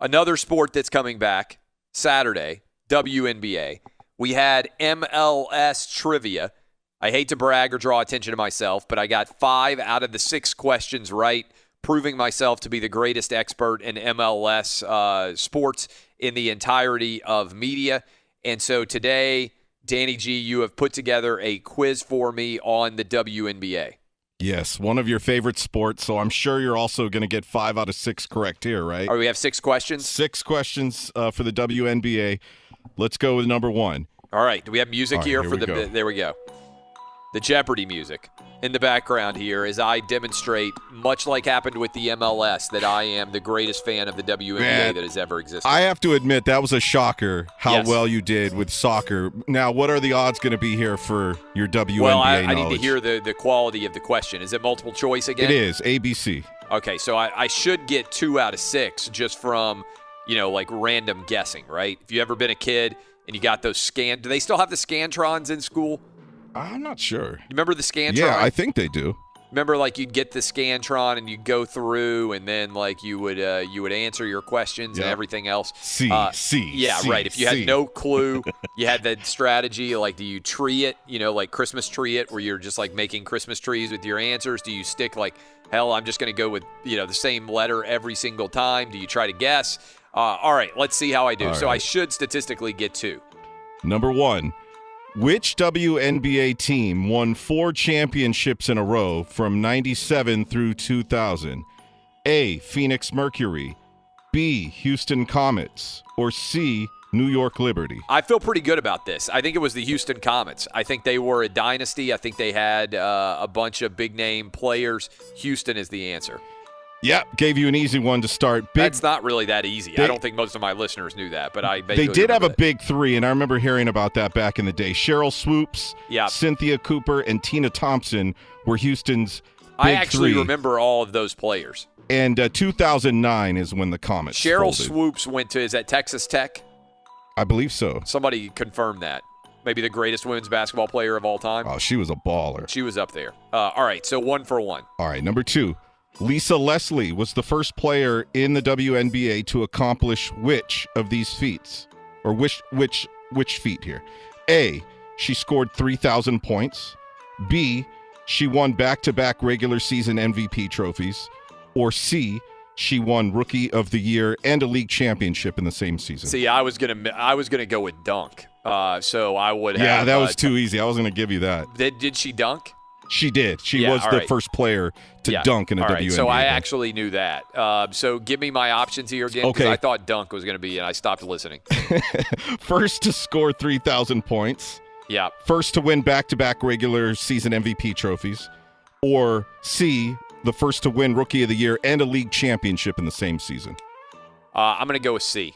Another sport that's coming back Saturday, WNBA. We had MLS trivia. I hate to brag or draw attention to myself, but I got 5 out of the 6 questions right, proving myself to be the greatest expert in MLS sports in the entirety of media. And so today, Danny G, you have put together a quiz for me on the WNBA. Yes, one of your favorite sports, so I'm sure you're also going to get 5 out of 6 correct here, right? All right, we have 6 questions? 6 questions for the WNBA. Let's go with number 1. All right, do we have music here for the go. There we go. The Jeopardy music in the background here as I demonstrate, much like happened with the MLS, that I am the greatest fan of the WNBA that has ever existed. I have to admit, that was a shocker how well you did with soccer. Now, what are the odds going to be here for your WNBA Well, knowledge? I need to hear the quality of the question. Is it multiple choice again? It is, ABC. Okay, so I should get 2 out of 6 just from, like random guessing, right? If you ever been a kid and you got those do they still have the Scantrons in school? I'm not sure. You remember the Scantron? Yeah, I think they do. Remember, you'd get the Scantron and you'd go through, and then you would answer your questions and everything else. Yeah, right. If you had no clue, you had that strategy. Do you tree it? Christmas tree it, where you're just making Christmas trees with your answers. Do you stick hell? I'm just going to go with the same letter every single time. Do you try to guess? All right, let's see how I do. So I should statistically get 2. Number 1. Which WNBA team won 4 championships in a row from 97 through 2000? A, Phoenix Mercury, B, Houston Comets, or C, New York Liberty? I feel pretty good about this. I think it was the Houston Comets. I think they were a dynasty. I think they had a bunch of big-name players. Houston is the answer. Yeah, gave you an easy one to start. That's not really that easy. I don't think most of my listeners knew that, but they did have a big 3, and I remember hearing about that back in the day. Cheryl Swoops, Cynthia Cooper, and Tina Thompson were Houston's big 3. I actually remember all of those players. And 2009 is when the Comets Cheryl folded. Swoops went to, is that Texas Tech? I believe so. Somebody confirmed that. Maybe the greatest women's basketball player of all time. Oh, she was a baller. She was up there. All right, so 1 for 1. All right, number 2. Lisa Leslie was the first player in the WNBA to accomplish which of these feats? Or which feat here? A, she scored 3,000 points. B, she won back-to-back regular season MVP trophies. Or C, she won Rookie of the Year and a league championship in the same season. See, I was gonna go with dunk. So I would have. Yeah, that was too easy. I was gonna give you that. Did she dunk? She did. She was the first player to dunk in a WNBA. Right. So I actually knew that. So give me my options here again, because I thought dunk was going to be, and I stopped listening. First to score 3,000 points. Yeah. First to win back-to-back regular season MVP trophies. Or C, the first to win Rookie of the Year and a league championship in the same season. I'm going to go with C.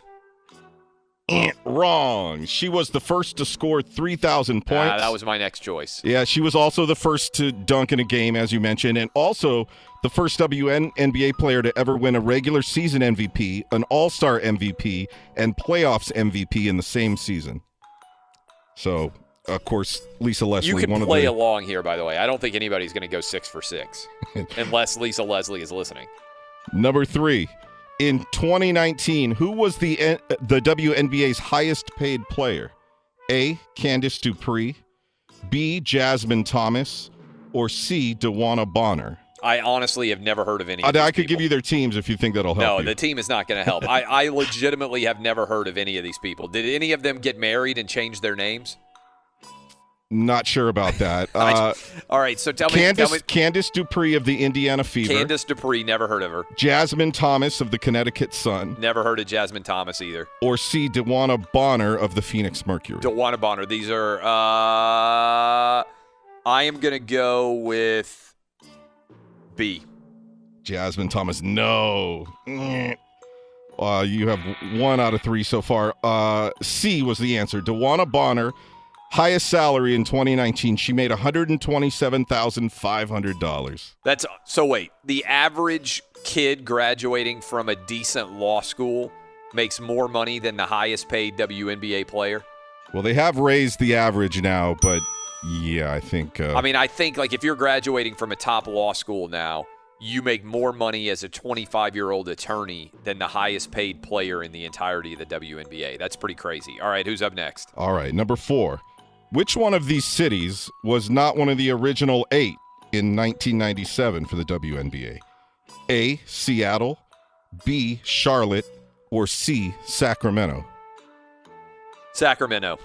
Wrong. She was the first to score 3,000 points. That was my next choice. Yeah, she was also the first to dunk in a game, as you mentioned, and also the first WNBA player to ever win a regular season MVP, an All-Star MVP, and playoffs MVP in the same season. So, of course, Lisa Leslie. You can play along here, by the way. I don't think anybody's going to go 6 for 6, unless Lisa Leslie is listening. Number 3. In 2019, who was the WNBA's highest-paid player? A, Candice Dupree, B, Jasmine Thomas, or C, DeWanna Bonner? I honestly have never heard of any of these I could people. give you their teams if you think that'll help you. No, the team is not going to help. I legitimately have never heard of any of these people. Did any of them get married and change their names? Not sure about that. All right, so tell me. Candice Dupree of the Indiana Fever. Candice Dupree, never heard of her. Jasmine Thomas of the Connecticut Sun. Never heard of Jasmine Thomas either. Or C, DeWanna Bonner of the Phoenix Mercury. DeWanna Bonner. These are, I am going to go with B. Jasmine Thomas, no. You have 1 out of 3 so far. C was the answer. DeWanna Bonner. Highest salary in 2019. She made $127,500. So wait, the average kid graduating from a decent law school makes more money than the highest paid WNBA player? Well, they have raised the average now, but yeah, I think. I think if you're graduating from a top law school now, you make more money as a 25-year-old attorney than the highest paid player in the entirety of the WNBA. That's pretty crazy. All right, who's up next? All right, number 4. Which one of these cities was not one of the original 8 in 1997 for the WNBA? A, Seattle, B, Charlotte, or C, Sacramento? Sacramento.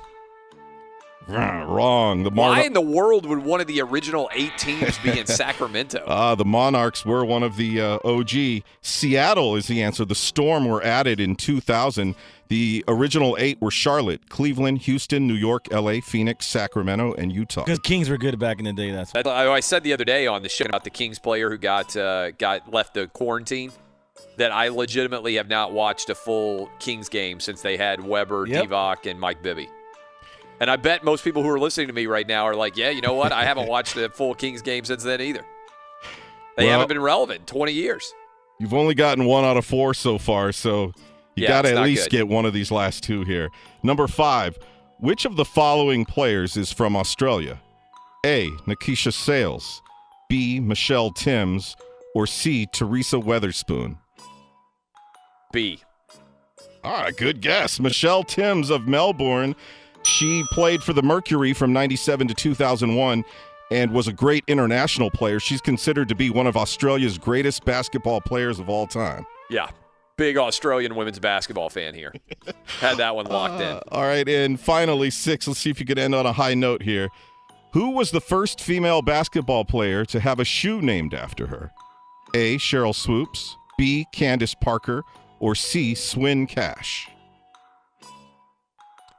Wrong. Why in the world would one of the original 8 teams be in Sacramento? The Monarchs were one of the OG. Seattle is the answer. The Storm were added in 2000. The original 8 were Charlotte, Cleveland, Houston, New York, L.A., Phoenix, Sacramento, and Utah. Because Kings were good back in the day. That's I said the other day on the show about the Kings player who got left the quarantine that I legitimately have not watched a full Kings game since they had Weber, Divac, and Mike Bibby. And I bet most people who are listening to me right now are like, yeah, you know what? I haven't watched a full Kings game since then either. They haven't been relevant in 20 years. You've only gotten 1 out of 4 so far, so you got to at least get one of these last 2 here. Number 5, which of the following players is from Australia? A, Nikisha Sales, B, Michelle Timms, or C, Teresa Weatherspoon? B. All right, good guess. Michelle Timms of Melbourne. She played for the Mercury from 97 to 2001 and was a great international player. She's considered to be one of Australia's greatest basketball players of all time. Yeah, big Australian women's basketball fan here. Had that one locked in. All right, and finally, 6, let's see if you could end on a high note here. Who was the first female basketball player to have a shoe named after her? A, Cheryl Swoops, B, Candice Parker, or C, Swin Cash?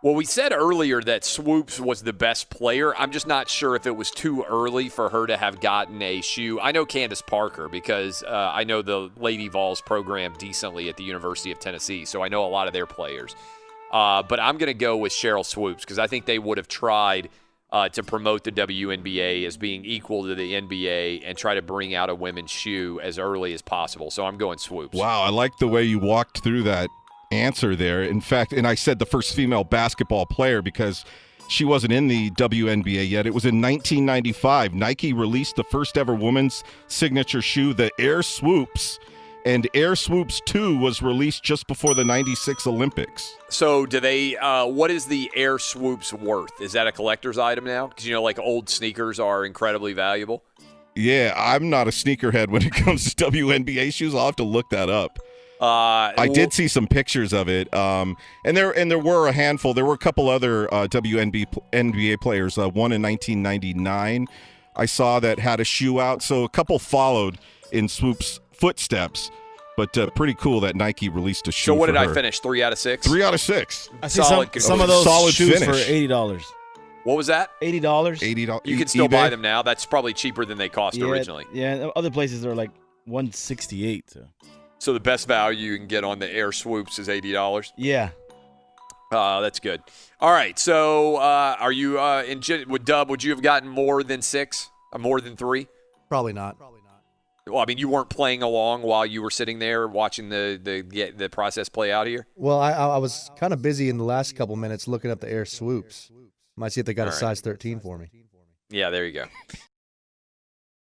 Well, we said earlier that Swoops was the best player. I'm just not sure if it was too early for her to have gotten a shoe. I know Candace Parker because I know the Lady Vols program decently at the University of Tennessee, so I know a lot of their players. But I'm going to go with Cheryl Swoops because I think they would have tried to promote the WNBA as being equal to the NBA and try to bring out a women's shoe as early as possible. So I'm going Swoops. Wow, I like the way you walked through that answer there. In fact, and I said the first female basketball player because she wasn't in the WNBA yet. It was in 1995. Nike released the first ever women's signature shoe, the Air Swoops, and Air Swoops 2 was released just before the 96 Olympics. So do they, what is the Air Swoops worth? Is that a collector's item now? Because, you know, like old sneakers are incredibly valuable. Yeah, I'm not a sneakerhead when it comes to WNBA shoes. I'll have to look that up. I did see some pictures of it, and there were a handful. There were a couple other WNBA players. One in 1999, I saw that had a shoe out. So a couple followed in Swoop's footsteps, but pretty cool that Nike released a shoe. So what for did her. I finish? 3 out of 6. 3 out of 6. I see some of those solid shoes finish. for $80. What was that? $80. $80. You can still eBay? buy them now. That's probably cheaper than they cost originally. Yeah, other places are like $168. So the best value you can get on the Air Swoops is $80? Yeah. That's good. All right, so are you with Dub, would you have gotten more than 6? More than 3? Probably not. Well, I mean, you weren't playing along while you were sitting there watching the process play out here? Well, I was kind of busy in the last couple minutes looking up the Air Swoops. Might see if they got a size 13 for me. Yeah, there you go.